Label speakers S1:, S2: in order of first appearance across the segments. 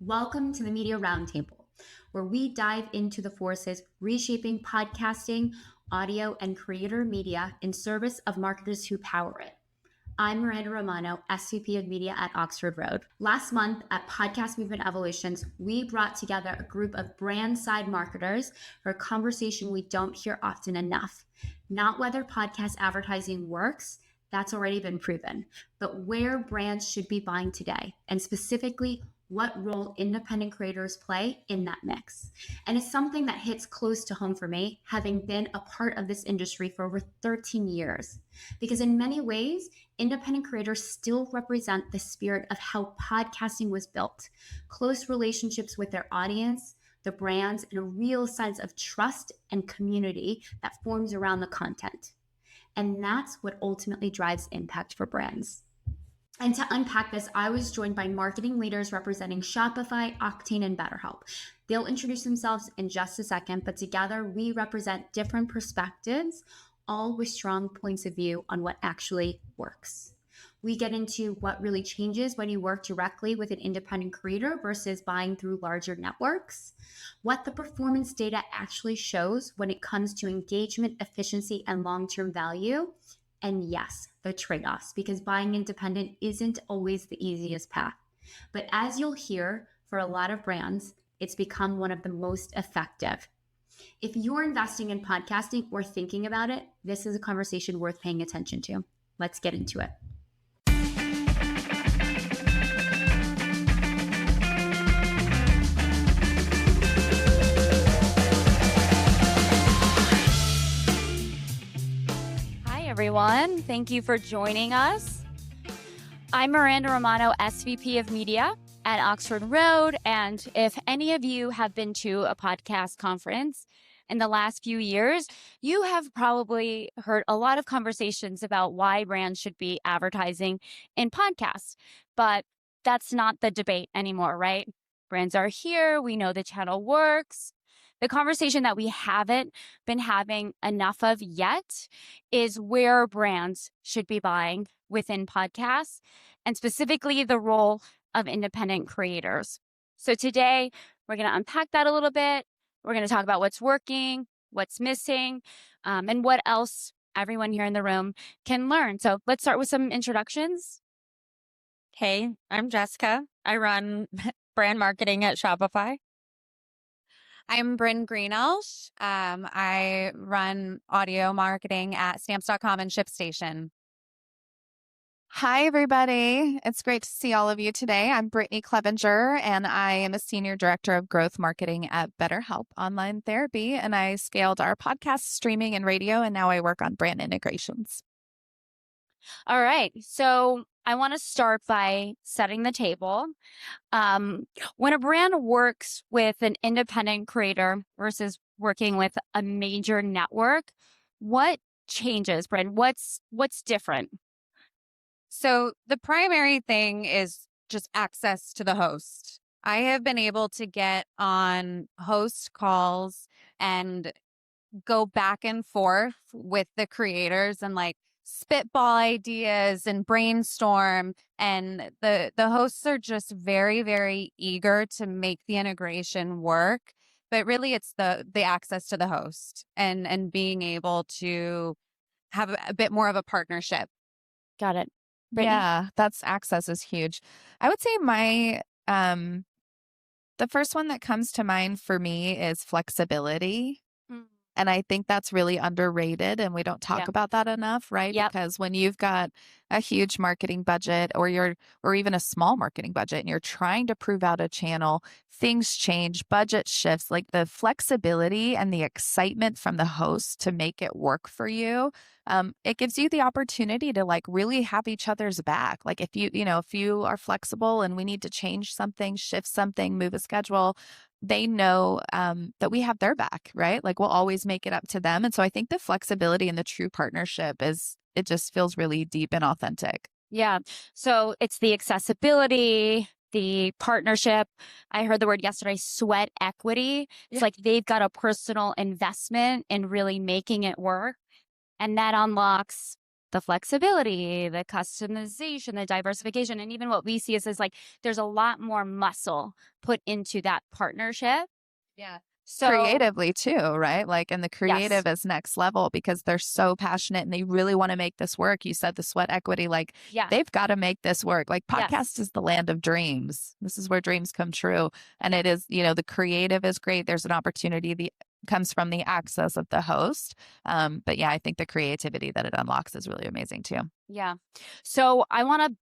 S1: Welcome to the Media Roundtable, where we dive into the forces reshaping podcasting, audio, and creator media in service of marketers who power it. I'm Miranda Romano, SVP of Media at Oxford Road. Last month at Podcast Movement Evolutions, we brought together a group of brand side marketers for a conversation we don't hear often enough. Not whether podcast advertising works, that's already been proven, but where brands should be buying today, and specifically what role independent creators play in that mix. And it's something that hits close to home for me, having been a part of this industry for over 13 years. Because in many ways, independent creators still represent the spirit of how podcasting was built. Close relationships with their audience, the brands, and a real sense of trust and community that forms around the content. And that's what ultimately drives impact for brands. And to unpack this, I was joined by marketing leaders representing Shopify, Octane, and BetterHelp. They'll introduce themselves in just a second, but together we represent different perspectives, all with strong points of view on what actually works. We get into what really changes when you work directly with an independent creator versus buying through larger networks, what the performance data actually shows when it comes to engagement, efficiency, and long-term value, and yes, the trade-offs, because buying independent isn't always the easiest path. But as you'll hear, for a lot of brands, it's become one of the most effective. If you're investing in podcasting or thinking about it, this is a conversation worth paying attention to. Let's get into it.
S2: Everyone. Thank you for joining us. I'm Miranda Romano, SVP of Media at Oxford Road. And if any of you have been to a podcast conference in the last few years, you have probably heard a lot of conversations about why brands should be advertising in podcasts. But that's not the debate anymore, right? Brands are here. We know the channel works. The conversation that we haven't been having enough of yet is where brands should be buying within podcasts, and specifically the role of independent creators. So today, we're going to unpack that a little bit. We're going to talk about what's working, what's missing, and what else everyone here in the room can learn. So let's start with some introductions.
S3: Hey, I'm Jessica. I run brand marketing at Shopify.
S4: I'm Bryn Greenelsh. I run audio marketing at Stamps.com and ShipStation.
S5: Hi, everybody. It's great to see all of you today. I'm Brittany Clevenger, and I am a Senior Director of Growth Marketing at BetterHelp Online Therapy, and I scaled our podcast, streaming, and radio, and now I work on brand integrations.
S2: All right. So I want to start by setting the table. When a brand works with an independent creator versus working with a major network, what changes, Bryn? What's different?
S4: So the primary thing is just access to the host. I have been able to get on host calls and go back and forth with the creators and spitball ideas and brainstorm, and the hosts are just very, very eager to make the integration work. But really it's the access to the host and being able to have a bit more of a partnership.
S2: Got it. Brittany?
S5: Yeah, that's access is huge. I would say the first one that comes to mind for me is flexibility. And I think that's really underrated, and we don't talk about that enough, right?
S2: Yep.
S5: Because when you've got a huge marketing budget or even a small marketing budget and you're trying to prove out a channel, things change, budget shifts, like the flexibility and the excitement from the host to make it work for you. It gives you the opportunity to really have each other's back. Like if you are flexible and we need to change something, shift something, move a schedule, they know that we have their back, right? We'll always make it up to them. And so I think the flexibility and the true partnership it just feels really deep and authentic.
S2: Yeah. So it's the accessibility, the partnership. I heard the word yesterday, sweat equity. It's like they've got a personal investment in really making it work. And that unlocks the flexibility, the customization, the diversification, and even what we see is like there's a lot more muscle put into that partnership.
S4: Yeah.
S2: So
S5: Creatively too, right? Like, and the
S2: yes,
S5: creative is next level because they're so passionate and they really want to make this work. You said the sweat equity, like
S2: yeah,
S5: they've got to make this work. Like podcast
S2: yes,
S5: is the land of dreams. This is where dreams come true. And
S2: yeah.
S5: it is, you know, the creative is great. There's an opportunity that comes from the access of the host. But yeah, I think the creativity that it unlocks is really amazing too.
S2: Yeah. So I want to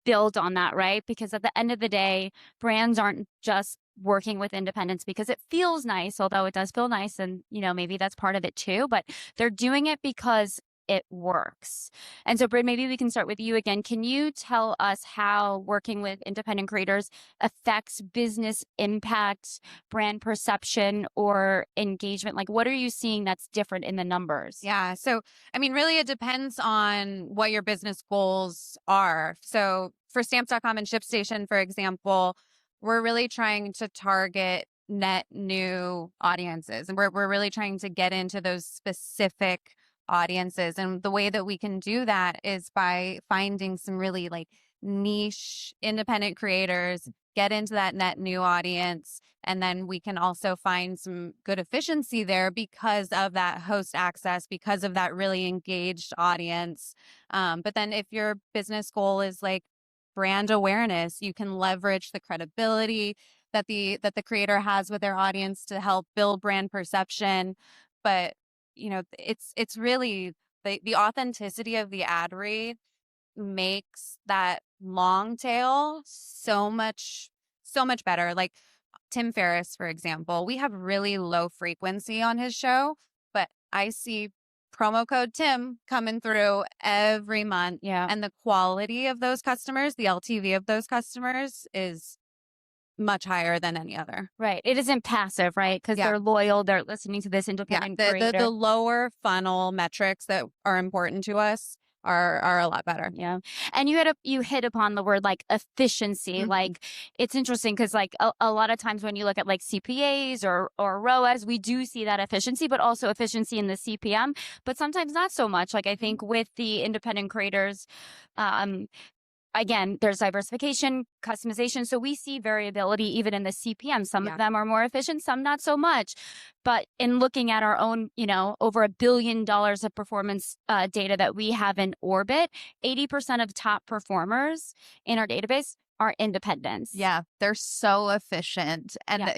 S2: build on that, right? Because at the end of the day, brands aren't just working with independents because it feels nice, although it does feel nice. And, you know, maybe that's part of it too, but they're doing it because it works. And so, Bryn, maybe we can start with you again. Can you tell us how working with independent creators affects business impact, brand perception, or engagement? Like, what are you seeing that's different in the numbers?
S4: Yeah. So, I mean, really, it depends on what your business goals are. So, for stamps.com and ShipStation, for example, we're really trying to target net new audiences. And we're really trying to get into those specific audiences. And the way that we can do that is by finding some really like niche independent creators, get into that net new audience. And then we can also find some good efficiency there because of that host access, because of that really engaged audience. But then if your business goal is like brand awareness, you can leverage the credibility that the creator has with their audience to help build brand perception. But you know, it's really the authenticity of the ad read makes that long tail so much better. Like Tim Ferriss, for example, we have really low frequency on his show, but I see promo code Tim coming through every month.
S2: Yeah.
S4: And the quality of those customers, the LTV of those customers is much higher than any other.
S2: Right. It isn't passive, right? Because
S4: Yeah.
S2: they're loyal. They're listening to this independent creator.
S4: The lower funnel metrics that are important to us are a lot better.
S2: Yeah. And you hit upon the word like efficiency.
S4: Mhm.
S2: Like it's interesting because like a lot of times when you look at like CPAs or ROAS, we do see that efficiency, but also efficiency in the CPM, but sometimes not so much. Like I think with the independent creators, again, there's diversification, customization. So we see variability even in the CPM. Some
S4: Yeah.
S2: of them are more efficient, some not so much. But in looking at our own, you know, over $1 billion of performance data that we have in orbit, 80% of top performers in our database are independents.
S5: Yeah, they're so efficient. And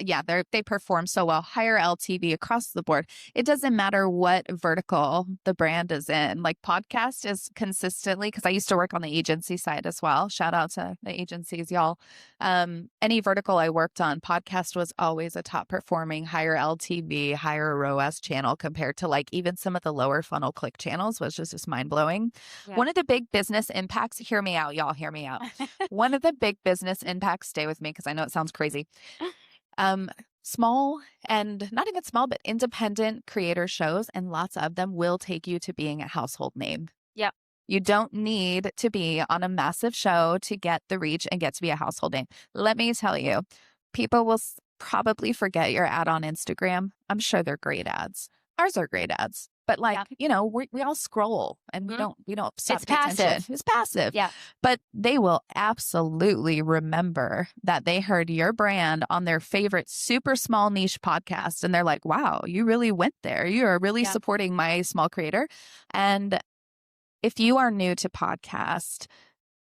S5: they perform so well. Higher LTV across the board. It doesn't matter what vertical the brand is in. Like podcast is consistently, because I used to work on the agency side as well. Shout out to the agencies, y'all. Any vertical I worked on, podcast was always a top performing, higher LTV, higher ROAS channel compared to like even some of the lower funnel click channels, which is just mind blowing.
S2: Yeah.
S5: One of the big business impacts, hear me out, y'all, hear me out. One of the big business impacts, stay with me because I know it sounds crazy. Small and not even small, but independent creator shows, and lots of them will take you to being a household name.
S2: Yep.
S5: You don't need to be on a massive show to get the reach and get to be a household name. Let me tell you, people will probably forget your ad on Instagram. I'm sure they're great ads. Ours are great ads. But like, you know, we all scroll and we don't stop.
S2: It's passive.
S5: Attention. It's passive.
S2: Yeah.
S5: But they will absolutely remember that they heard your brand on their favorite super small niche podcast. And they're like, wow, you really went there. You are really supporting my small creator. And if you are new to podcast,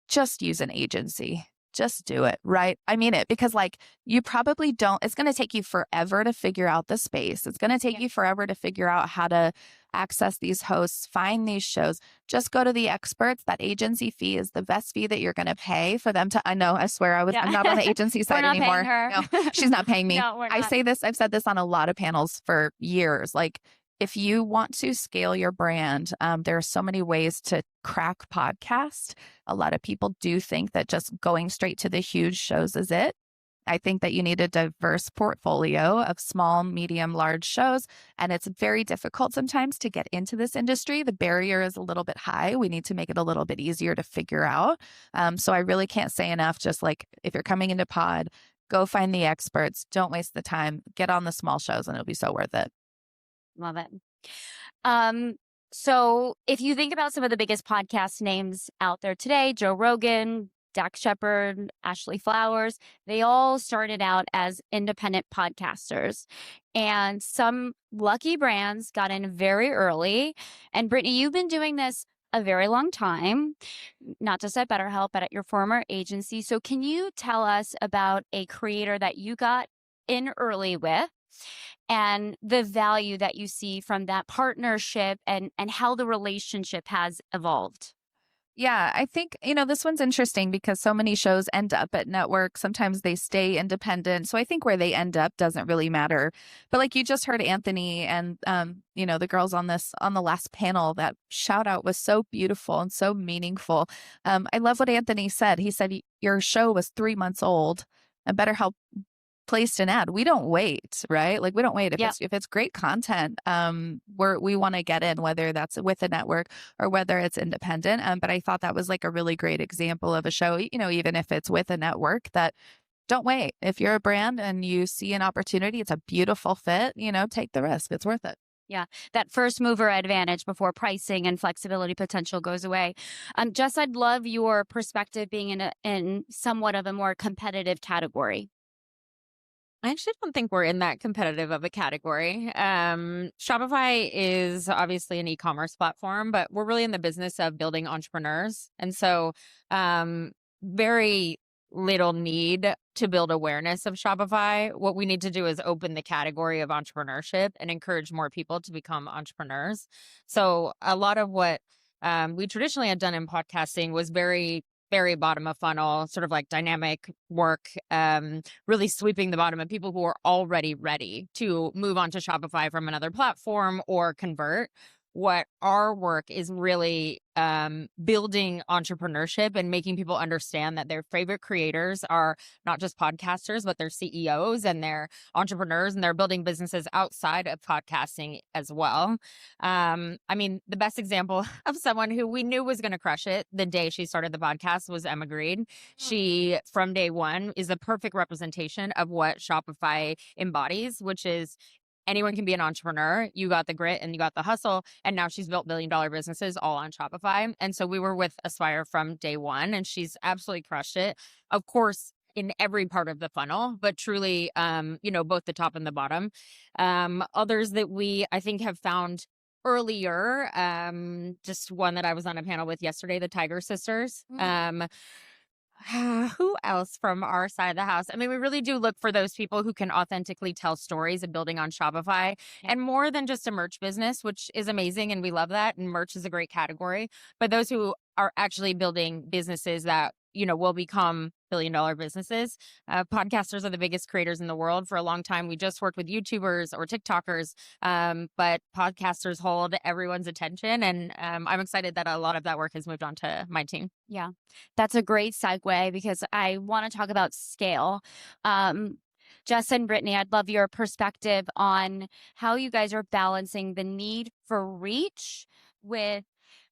S5: just use an agency. Just do it, right? I mean it, because like you probably don't, it's going to take you forever to figure out the space. It's going to take you forever to figure out how to access these hosts, find these shows. Just go to the experts. That agency fee is the best fee that you're going to pay for them to, I know, I swear I'm not on the agency side
S2: We're not
S5: anymore.
S2: paying her.
S5: No, she's not paying me.
S2: No, we're
S5: I
S2: not.
S5: say this, I've said this on a lot of panels for years. Like, if you want to scale your brand, there are so many ways to crack podcast. A lot of people do think that just going straight to the huge shows is it. I think that you need a diverse portfolio of small, medium, large shows. And it's very difficult sometimes to get into this industry. The barrier is a little bit high. We need to make it a little bit easier to figure out. So I really can't say enough. Just like if you're coming into pod, go find the experts. Don't waste the time. Get on the small shows and it'll be so worth it.
S2: Love it. So if you think about some of the biggest podcast names out there today, Joe Rogan, Dax Shepard, Ashley Flowers, they all started out as independent podcasters. And some lucky brands got in very early. And Brittany, you've been doing this a very long time, not just at BetterHelp, but at your former agency. So can you tell us about a creator that you got in early with and the value that you see from that partnership and how the relationship has evolved?
S5: Yeah, I think, this one's interesting because so many shows end up at network. Sometimes they stay independent. So I think where they end up doesn't really matter. But like you just heard Anthony and, the girls on the last panel, that shout out was so beautiful and so meaningful. I love what Anthony said. He said, your show was 3 months old and BetterHelp placed an ad. We don't wait, right? Like we don't wait. If it's great content, we want to get in, whether that's with a network or whether it's independent. But I thought that was like a really great example of a show, even if it's with a network, that don't wait. If you're a brand and you see an opportunity, it's a beautiful fit, take the risk. It's worth it.
S2: Yeah, that first mover advantage before pricing and flexibility potential goes away. Jess, I'd love your perspective being in somewhat of a more competitive category.
S3: I actually don't think we're in that competitive of a category. Shopify is obviously an e-commerce platform, but we're really in the business of building entrepreneurs. And so very little need to build awareness of Shopify. What we need to do is open the category of entrepreneurship and encourage more people to become entrepreneurs. So a lot of what we traditionally had done in podcasting was very bottom of funnel, sort of like dynamic work, really sweeping the bottom of people who are already ready to move on to Shopify from another platform or convert. What our work is really building entrepreneurship and making people understand that their favorite creators are not just podcasters, but they're CEOs and they're entrepreneurs and they're building businesses outside of podcasting as well. The best example of someone who we knew was going to crush it the day she started the podcast was Emma Green. She, from day one, is the perfect representation of what Shopify embodies, which is anyone can be an entrepreneur. You got the grit and you got the hustle. And now she's built $1 billion businesses all on Shopify. And so we were with Aspire from day one, and she's absolutely crushed it. Of course, in every part of the funnel, but truly, both the top and the bottom. Others that I think have found earlier, just one that I was on a panel with yesterday, the Tiger Sisters. Who else from our side of the house? We really do look for those people who can authentically tell stories of building on Shopify and more than just a merch business, which is amazing. And we love that. And merch is a great category, but those who are actually building businesses that, will become billion-dollar businesses. Podcasters are the biggest creators in the world. For a long time, we just worked with YouTubers or TikTokers, but podcasters hold everyone's attention. And I'm excited that a lot of that work has moved on to my team.
S2: Yeah, that's a great segue because I want to talk about scale. Jess and Brittany, I'd love your perspective on how you guys are balancing the need for reach with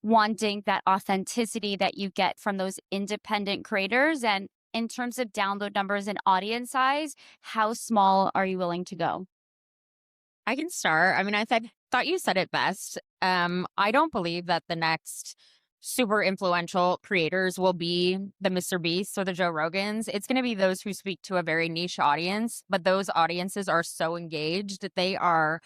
S2: wanting that authenticity that you get from those independent creators. And in terms of download numbers and audience size, how small are you willing to go?
S3: I can start. I thought you said it best. I don't believe that the next super influential creators will be the Mr. Beasts or the Joe Rogans. It's going to be those who speak to a very niche audience, but those audiences are so engaged that they are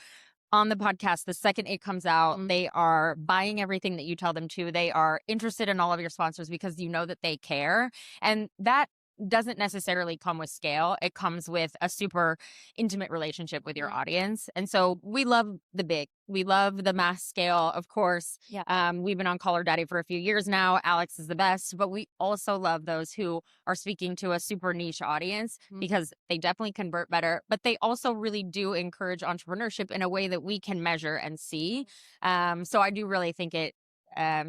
S3: on the podcast the second it comes out. They are buying everything that you tell them to. They are interested in all of your sponsors because you know that they care. And that doesn't necessarily come with scale. It comes with a super intimate relationship with your audience. And so we love the big. We love the mass scale, of course.
S2: Yeah.
S3: We've been on Call Her Daddy for a few years now. Alex is the best. But we also love those who are speaking to a super niche audience because they definitely convert better. But they also really do encourage entrepreneurship in a way that we can measure and see. So I do really think it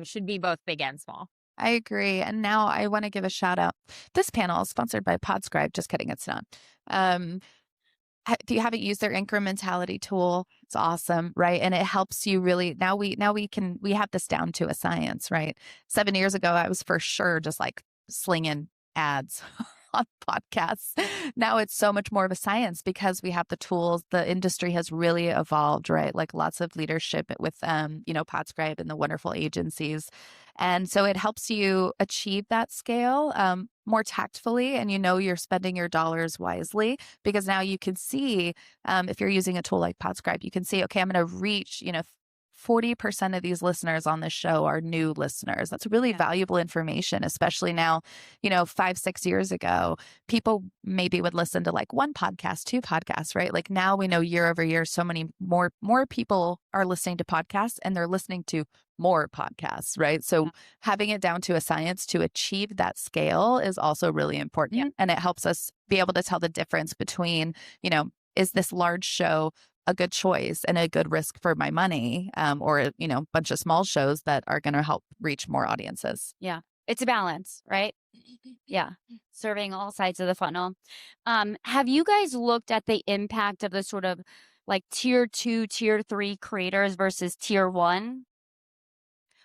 S3: should be both big and small.
S5: I agree. And now I want to give a shout out. This panel is sponsored by Podscribe. Just kidding. It's not. If you haven't used their incrementality tool, it's awesome, right? And it helps you really. Now we have this down to a science, right? 7 years ago, I was for sure just like slinging ads on podcasts. Now it's so much more of a science because we have the tools. The industry has really evolved, right? Like lots of leadership with, Podscribe and the wonderful agencies. And so it helps you achieve that scale more tactfully, and you're spending your dollars wisely because now you can see if you're using a tool like Podscribe, you can see, okay, I'm going to reach, 40% of these listeners on this show are new listeners. That's really valuable information, especially now, 5-6 years ago, people maybe would listen to like one podcast, two podcasts, right? Like now we know year over year, so many more people are listening to podcasts and they're listening to more podcasts, right? So having it down to a science to achieve that scale is also really important. And it helps us be able to tell the difference between, is this large show a good choice and a good risk for my money, or, a bunch of small shows that are going to help reach more audiences.
S2: Yeah. It's a balance, right? Yeah. Serving all sides of the funnel. Have you guys looked at the impact of the sort of like tier 2, tier 3 creators versus tier 1?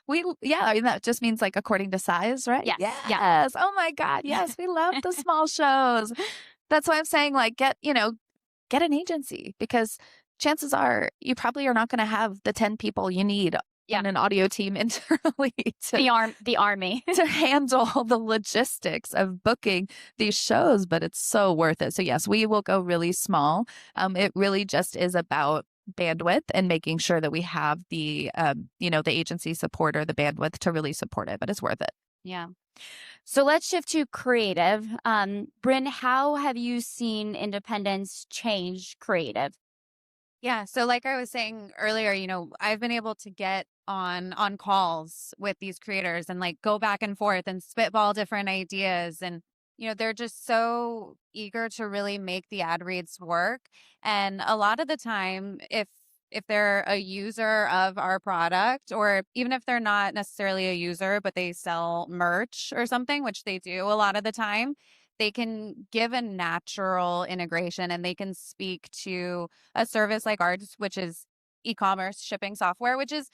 S5: That just means like according to size, right?
S2: Yes.
S5: Yes.
S2: Yeah.
S5: Oh my God. Yes. We love the small shows. That's why I'm saying like get an agency because chances are you probably are not going to have the 10 people you need on an audio team internally
S2: the army
S5: to handle the logistics of booking these shows, but it's so worth it. So yes, we will go really small. It really just is about bandwidth and making sure that we have the the agency support or the bandwidth to really support it, but it's worth it.
S2: Yeah. So let's shift to creative. Bryn, how have you seen independence change creative?
S4: Yeah. So like I was saying earlier, I've been able to get on calls with these creators and like go back and forth and spitball different ideas. And, they're just so eager to really make the ad reads work. And a lot of the time, if they're a user of our product, or even if they're not necessarily a user, but they sell merch or something, which they do a lot of the time, they can give a natural integration and they can speak to a service like ours, which is e-commerce shipping software, which is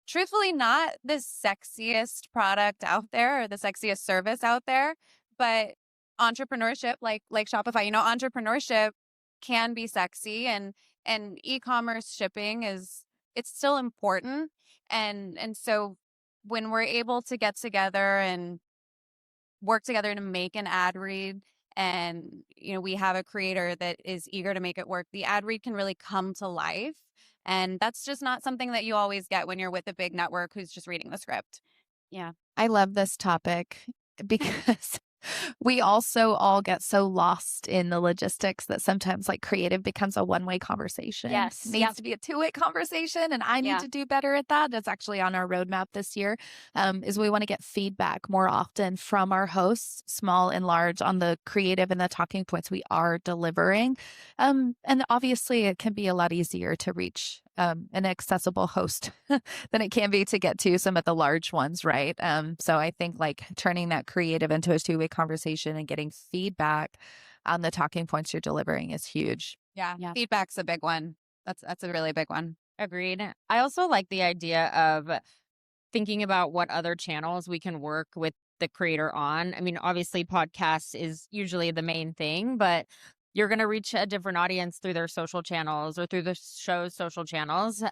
S4: truthfully not the sexiest product out there or the sexiest service out there, but entrepreneurship like Shopify, entrepreneurship can be sexy, and e-commerce shipping it's still important. And so when we're able to get together and work together to make an ad read, and we have a creator that is eager to make it work, the ad read can really come to life. And that's just not something that you always get when you're with a big network who's just reading the script.
S2: Yeah.
S5: I love this topic because we also all get so lost in the logistics that sometimes like creative becomes a one-way conversation.
S2: Yes.
S5: It needs to be a two-way conversation, and I need to do better at that. That's actually on our roadmap this year, is we want to get feedback more often from our hosts, small and large, on the creative and the talking points we are delivering. And obviously it can be a lot easier to reach an accessible host than it can be to get to some of the large ones, right? So I think like turning that creative into a two-way conversation and getting feedback on the talking points you're delivering is huge.
S4: Yeah. Feedback's a big one. That's a really big one.
S3: Agreed. I also like the idea of thinking about what other channels we can work with the creator on. I mean, obviously podcasts is usually the main thing, but you're going to reach a different audience through their social channels or through the show's social channels,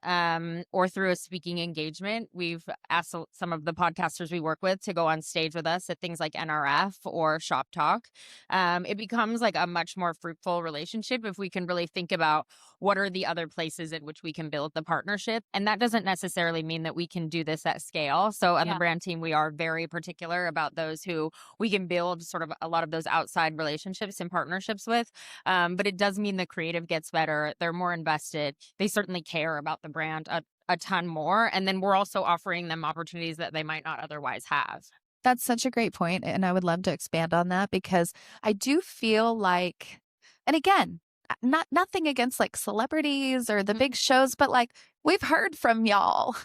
S3: or through a speaking engagement. We've asked some of the podcasters we work with to go on stage with us at things like NRF or Shop Talk. It becomes like a much more fruitful relationship if we can really think about what are the other places in which we can build the partnership. And that doesn't necessarily mean that we can do this at scale. So on the brand team, we are very particular about those who we can build sort of a lot of those outside relationships and partnerships with. But it does mean the creative gets better. They're more invested. They certainly care about the brand a ton more. And then we're also offering them opportunities that they might not otherwise have.
S5: That's such a great point, and I would love to expand on that because I do feel like, and again, nothing against like celebrities or the big shows, but like we've heard from y'all,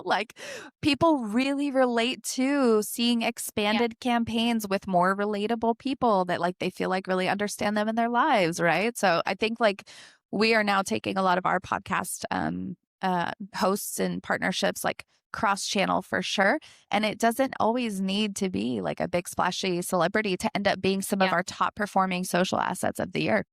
S5: like people really relate to seeing expanded campaigns with more relatable people that like they feel like really understand them in their lives, right? So I think like we are now taking a lot of our podcast hosts and partnerships like cross-channel for sure. And it doesn't always need to be like a big splashy celebrity to end up being some of our top performing social assets of the year.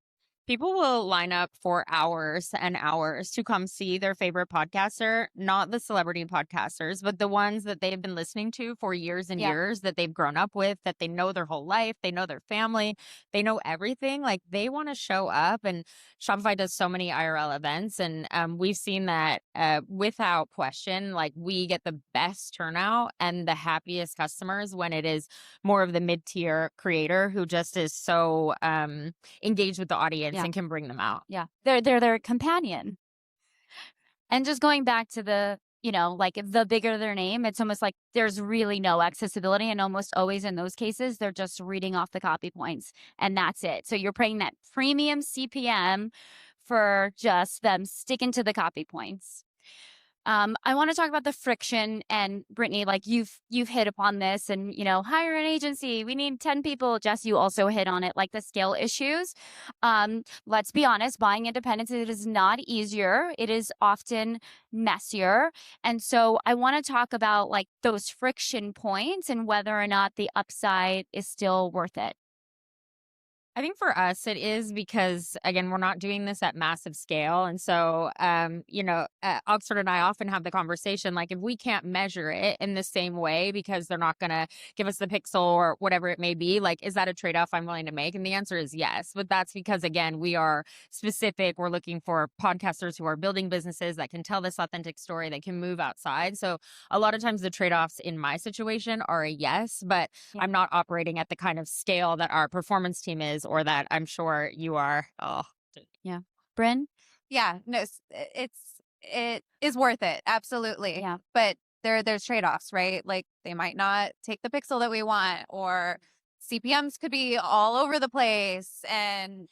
S3: People will line up for hours and hours to come see their favorite podcaster, not the celebrity podcasters, but the ones that they've been listening to for years and years, that they've grown up with, that they know their whole life, they know their family, they know everything. Like, they want to show up, and Shopify does so many IRL events. And we've seen that without question, like, we get the best turnout and the happiest customers when it is more of the mid-tier creator who just is so engaged with the audience and can bring them out.
S2: Yeah. They're their companion. And just going back to the, like, the bigger their name, it's almost like there's really no accessibility. And almost always in those cases, they're just reading off the copy points and that's it. So you're paying that premium CPM for just them sticking to the copy points. I want to talk about the friction, and Brittany, like, you've hit upon this, and hire an agency. We need 10 people. Jess, you also hit on it, like the scale issues. Let's be honest, buying independence, it is not easier. It is often messier. And so I want to talk about like those friction points and whether or not the upside is still worth it.
S3: I think for us, it is because, again, we're not doing this at massive scale. And so, Oxford and I often have the conversation, like, if we can't measure it in the same way because they're not going to give us the pixel or whatever it may be, like, is that a trade-off I'm willing to make? And the answer is yes. But that's because, again, we are specific. We're looking for podcasters who are building businesses that can tell this authentic story, that can move outside. So a lot of times the trade-offs in my situation are a yes, but I'm not operating at the kind of scale that our performance team is, or that I'm sure you are. Oh,
S2: yeah. Bryn?
S4: Yeah, no, it is worth it. Absolutely.
S2: Yeah.
S4: But there's trade-offs, right? Like, they might not take the pixel that we want, or CPMs could be all over the place, and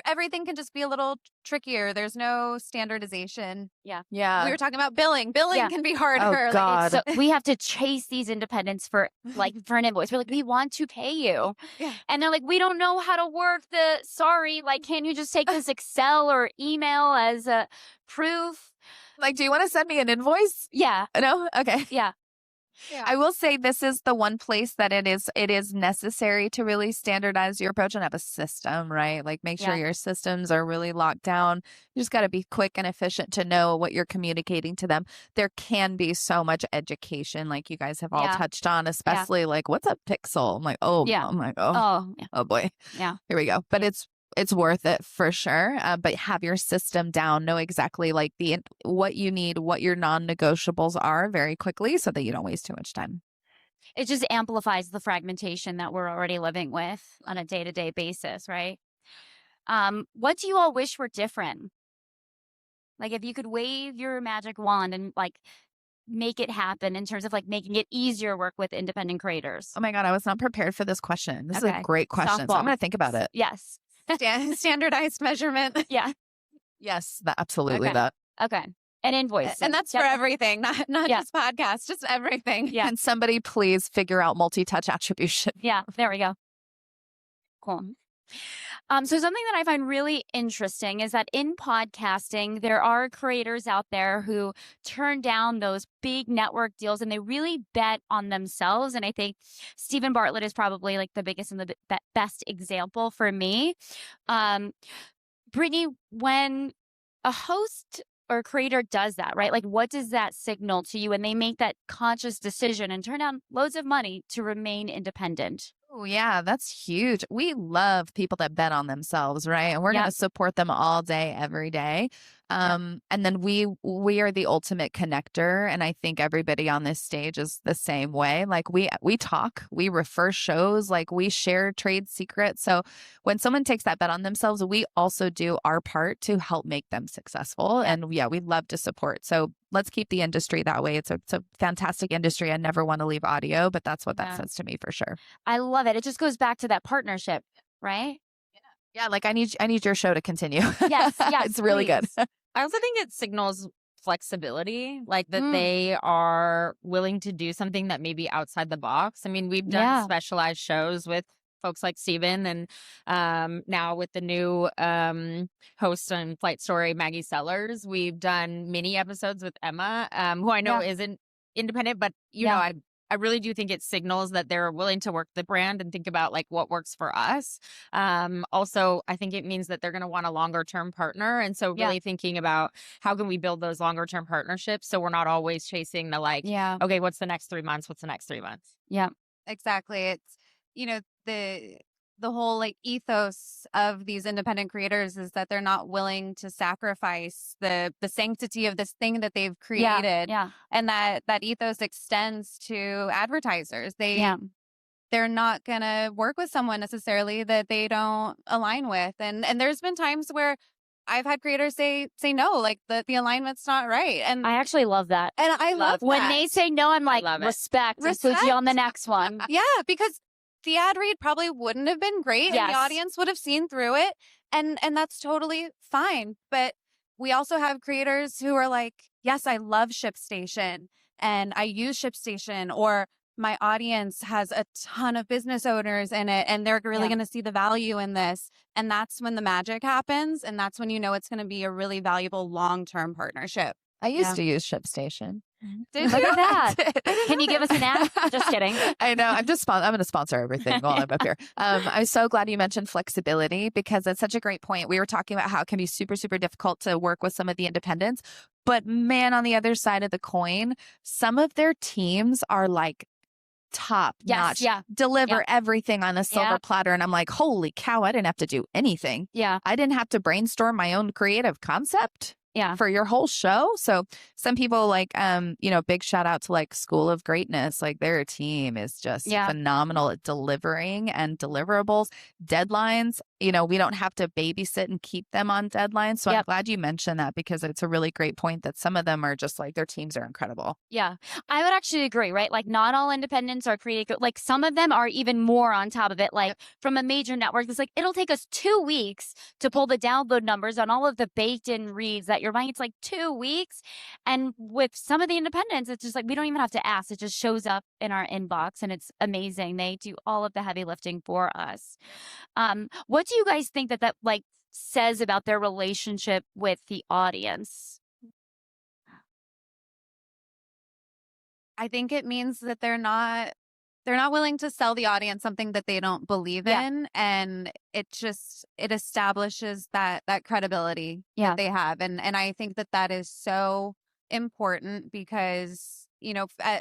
S4: everything can just be a little trickier. There's no standardization.
S2: Yeah.
S5: Yeah.
S4: We were talking about billing. Billing can be harder.
S5: Oh, God.
S2: So we have to chase these independents for an invoice. We're like, we want to pay you.
S4: Yeah.
S2: And they're like, we don't know how to work sorry, like, can you just take this Excel or email as a proof?
S5: Like, do you want to send me an invoice?
S2: Yeah.
S5: No? Okay.
S2: Yeah.
S4: Yeah.
S5: I will say this is the one place that it is necessary to really standardize your approach and have a system, right? Like, make sure your systems are really locked down. You just got to be quick and efficient to know what you're communicating to them. There can be so much education, like you guys have all touched on, especially like, what's a pixel? I'm like, oh boy.
S2: Yeah.
S5: Here we go. But it's worth it for sure. But have your system down, know exactly like what you need, what your non-negotiables are very quickly, so that you don't waste too much time.
S2: It just amplifies the fragmentation that we're already living with on a day-to-day basis, right? What do you all wish were different? Like, if you could wave your magic wand and like make it happen in terms of like making it easier work with independent creators.
S5: Oh my God, I was not prepared for this question. This is a great question. So I'm going to think about it.
S2: Yes.
S4: Standardized measurement.
S2: Yeah.
S5: Yes, absolutely that.
S2: Okay. And invoices.
S4: And that's for everything, not just podcasts, just everything.
S2: Yeah.
S5: Can somebody please figure out multi-touch attribution?
S2: Yeah, there we go. Cool. So something that I find really interesting is that in podcasting, there are creators out there who turn down those big network deals and they really bet on themselves. And I think Stephen Bartlett is probably like the biggest and the best example for me. Brittany, when a host or creator does that, right? Like, what does that signal to you when they make that conscious decision and turn down loads of money to remain independent?
S5: Oh, yeah, that's huge. We love people that bet on themselves, right? And we're going to support them all day, every day. And then we are the ultimate connector. And I think everybody on this stage is the same way. Like, we talk, we refer shows, like we share trade secrets. So when someone takes that bet on themselves, we also do our part to help make them successful. And we love to support. So let's keep the industry that way. It's a fantastic industry. I never want to leave audio, but that's what that says to me for sure.
S2: I love it. It just goes back to that partnership, right?
S5: Yeah, like I need your show to continue.
S2: Yes,
S5: it's really good.
S3: I also think it signals flexibility, like that they are willing to do something that may be outside the box. I mean, we've done specialized shows with folks like Steven, and now with the new host on Flight Story, Maggie Sellers, we've done mini episodes with Emma, who I know isn't independent, but you know, I really do think it signals that they're willing to work the brand and think about like what works for us. Also, I think it means that they're going to want a longer term partner. And so really thinking about how can we build those longer term partnerships so we're not always chasing the like, okay, what's the next 3 months? What's the next 3 months?
S2: Yeah.
S4: Exactly. It's, the whole like ethos of these independent creators is that they're not willing to sacrifice the sanctity of this thing that they've created.
S2: Yeah.
S4: And that ethos extends to advertisers. They're not going to work with someone necessarily that they don't align with. And there's been times where I've had creators say no, like the alignment's not right. And
S2: I actually love that.
S4: And I love
S2: when
S4: that.
S2: they say no, I'm like, respect. And put you on the next one.
S4: Yeah, because the ad read probably wouldn't have been great and the audience would have seen through it. And that's totally fine. But we also have creators who are like, yes, I love ShipStation and I use ShipStation, or my audience has a ton of business owners in it and they're really going to see the value in this. And that's when the magic happens. And that's when you know it's going to be a really valuable long-term partnership.
S5: I used to use ShipStation.
S4: Did
S2: Look
S4: you?
S2: at that. Can you give us an ad? Just kidding.
S5: I know. I'm going to sponsor everything while I'm up here. I'm so glad you mentioned flexibility because it's such a great point. We were talking about how it can be super, super difficult to work with some of the independents. But man, on the other side of the coin, some of their teams are like top notch, deliver everything on a silver platter. And I'm like, holy cow, I didn't have to do anything.
S2: Yeah.
S5: I didn't have to brainstorm my own creative concept. For your whole show. So some people like, big shout out to like School of Greatness. Like their team is just phenomenal at delivering and deliverables, deadlines. We don't have to babysit and keep them on deadlines. So I'm glad you mentioned that because it's a really great point that some of them are just like their teams are incredible.
S2: Yeah, I would actually agree, right? Like not all independents are creative. Like some of them are even more on top of it. Like from a major network, it's like, it'll take us 2 weeks to pull the download numbers on all of the baked in reads that you're buying. It's like 2 weeks. And with some of the independents, it's just like, we don't even have to ask. It just shows up in our inbox and it's amazing. They do all of the heavy lifting for us. What do you guys think that like says about their relationship with the audience?
S4: I think it means that they're not willing to sell the audience something that they don't believe in. And it establishes that credibility that they have. And I think that is so important because,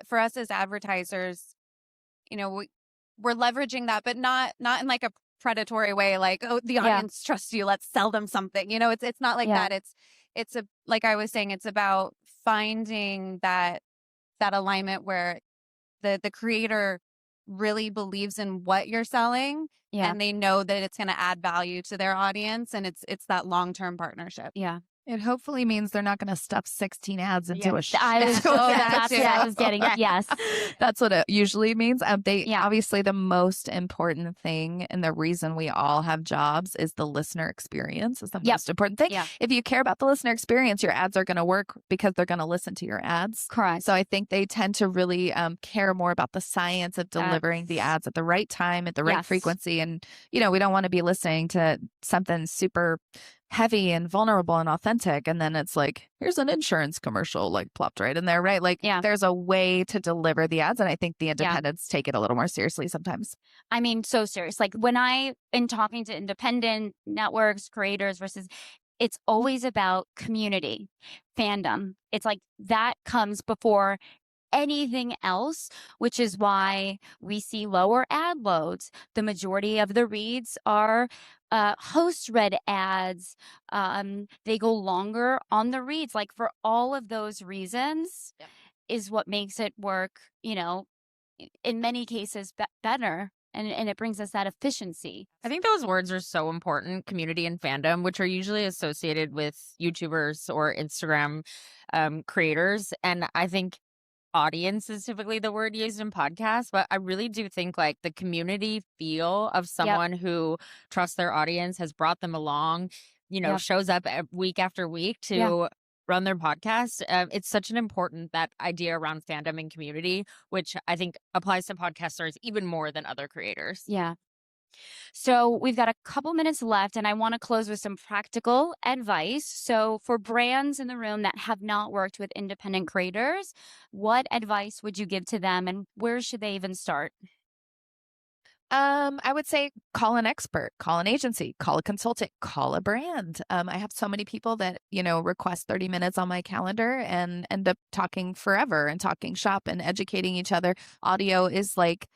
S4: for us as advertisers, we're leveraging that, but not in like a predatory way, like, oh, the audience trusts you, let's sell them something. It's not like that. It's like I was saying, it's about finding that alignment where the creator really believes in what you're selling and they know that it's going to add value to their audience, and it's that long-term partnership.
S5: It hopefully means they're not going to stuff 16 ads into a show.
S2: That's what I was getting at. Yes.
S5: That's what it usually means. Obviously, the most important thing and the reason we all have jobs is the listener experience is the most important thing. If you care about the listener experience, your ads are going to work because they're going to listen to your ads.
S2: Correct.
S5: So I think they tend to really care more about the science of delivering the ads at the right time, at the right frequency. And, we don't want to be listening to something super heavy and vulnerable and authentic. And then it's like, here's an insurance commercial like plopped right in there, right? Like there's a way to deliver the ads. And I think the independents take it a little more seriously sometimes.
S2: I mean, so serious. Like when I am talking to independent networks, creators versus, it's always about community, fandom. It's like that comes before anything else, which is why we see lower ad loads. The majority of the reads are host read ads. They go longer on the reads. Like for all of those reasons is what makes it work, in many cases better. And it brings us that efficiency.
S3: I think those words are so important, community and fandom, which are usually associated with YouTubers or Instagram creators. And I think audience is typically the word used in podcasts, but I really do think like the community feel of someone who trusts their audience, has brought them along, shows up week after week to run their podcast. It's such an important, that idea around fandom and community, which I think applies to podcasters even more than other creators.
S2: Yeah. So we've got a couple minutes left, and I want to close with some practical advice. So for brands in the room that have not worked with independent creators, what advice would you give to them, and where should they even start?
S5: I would say call an expert, call an agency, call a consultant, call a brand. I have so many people that, request 30 minutes on my calendar and end up talking forever and talking shop and educating each other. Audio is like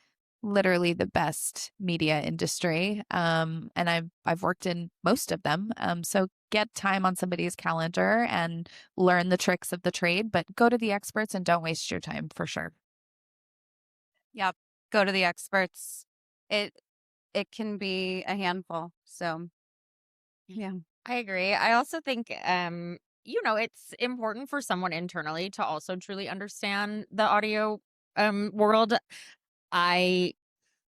S5: literally the best media industry. And I've worked in most of them. So get time on somebody's calendar and learn the tricks of the trade, but go to the experts and don't waste your time for sure.
S4: Yep. Go to the experts. It can be a handful. So yeah.
S3: I agree. I also think, it's important for someone internally to also truly understand the audio world. I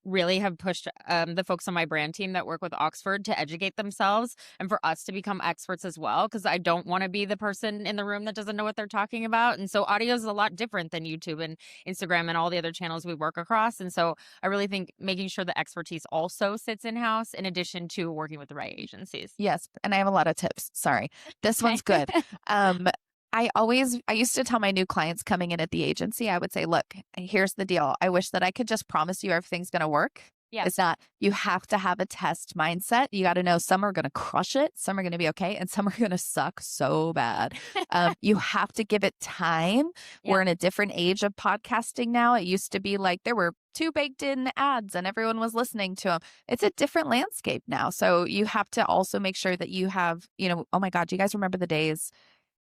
S3: really have pushed the folks on my brand team that work with Oxford to educate themselves and for us to become experts as well, because I don't want to be the person in the room that doesn't know what they're talking about. And so audio is a lot different than YouTube and Instagram and all the other channels we work across. And so I really think making sure the expertise also sits in-house in addition to working with the right agencies.
S5: Yes, and I have a lot of tips. Sorry. This
S2: Okay.
S5: one's good. I used to tell my new clients coming in at the agency, I would say, look, here's the deal. I wish that I could just promise you everything's going to work.
S2: Yeah.
S5: It's not. You have to have a test mindset. You got to know some are going to crush it, some are going to be okay, and some are going to suck so bad. You have to give it time.
S2: Yeah.
S5: We're in a different age of podcasting now. It used to be like there were 2 baked in ads and everyone was listening to them. It's a different landscape now. So you have to also make sure that you have, oh my God, do you guys remember the days?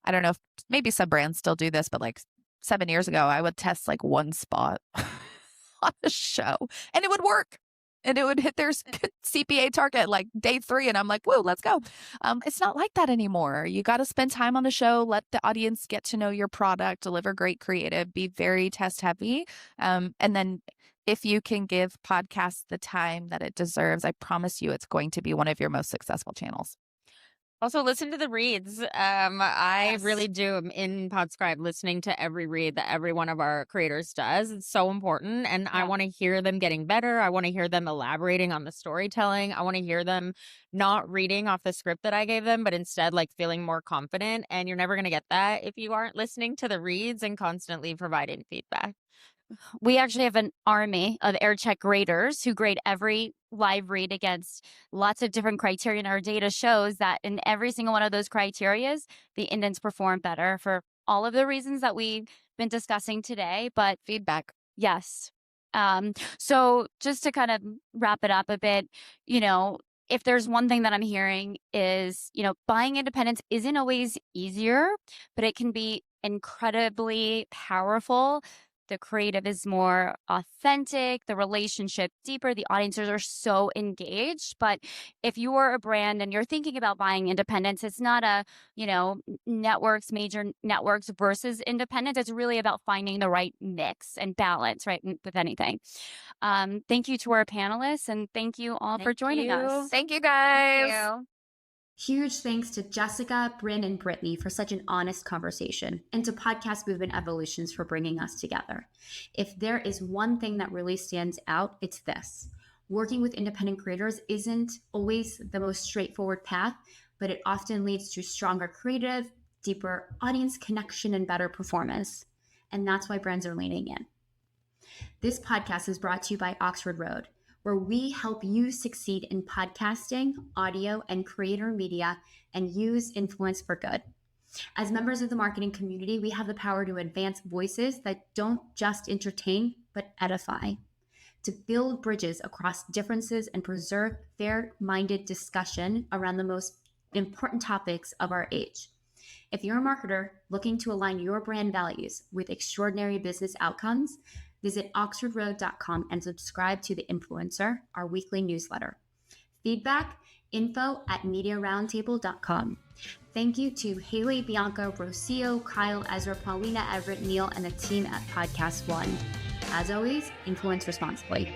S5: I don't know if maybe some brands still do this, but like 7 years ago, I would test like one spot on a show and it would work and it would hit their CPA target like day 3. And I'm like, whoa, let's go. It's not like that anymore. You got to spend time on the show, let the audience get to know your product, deliver great creative, be very test heavy. And then if you can give podcasts the time that it deserves, I promise you it's going to be one of your most successful channels.
S3: Also, listen to the reads. I
S2: Yes.
S3: really do. I'm in Podscribe listening to every read that every one of our creators does. It's so important. And I
S2: Yeah.
S3: want to hear them getting better. I want to hear them elaborating on the storytelling. I want to hear them not reading off the script that I gave them, but instead like feeling more confident. And you're never going to get that if you aren't listening to the reads and constantly providing feedback.
S2: We actually have an army of air check graders who grade every live read against lots of different criteria. And our data shows that in every single one of those criterias, the indents perform better for all of the reasons that we've been discussing today. But
S5: Feedback.
S2: yes. So just to kind of wrap it up a bit, if there's one thing that I'm hearing is, buying independence isn't always easier, but it can be incredibly powerful. The creative is more authentic, the relationship deeper, the audiences are so engaged. But if you are a brand and you're thinking about buying independence, it's not a, major networks versus independence. It's really about finding the right mix and balance, right, with anything. Thank you to our panelists, and thank you all for joining us.
S5: Thank you, guys.
S2: Thank you.
S1: Huge thanks to Jessica, Bryn, and Brittany for such an honest conversation, and to Podcast Movement Evolutions for bringing us together. If there is one thing that really stands out, it's this. Working with independent creators isn't always the most straightforward path, but it often leads to stronger creative, deeper audience connection, and better performance. And that's why brands are leaning in. This podcast is brought to you by Oxford Road, where we help you succeed in podcasting, audio, and creator media and use influence for good. As members of the marketing community, we have the power to advance voices that don't just entertain, but edify, to build bridges across differences and preserve fair-minded discussion around the most important topics of our age. If you're a marketer looking to align your brand values with extraordinary business outcomes, visit oxfordroad.com and subscribe to The Influencer, our weekly newsletter. Feedback, info@mediaroundtable.com. Thank you to Haley, Bianca, Rocio, Kyle, Ezra, Paulina, Everett, Neil, and the team at Podcast One. As always, influence responsibly.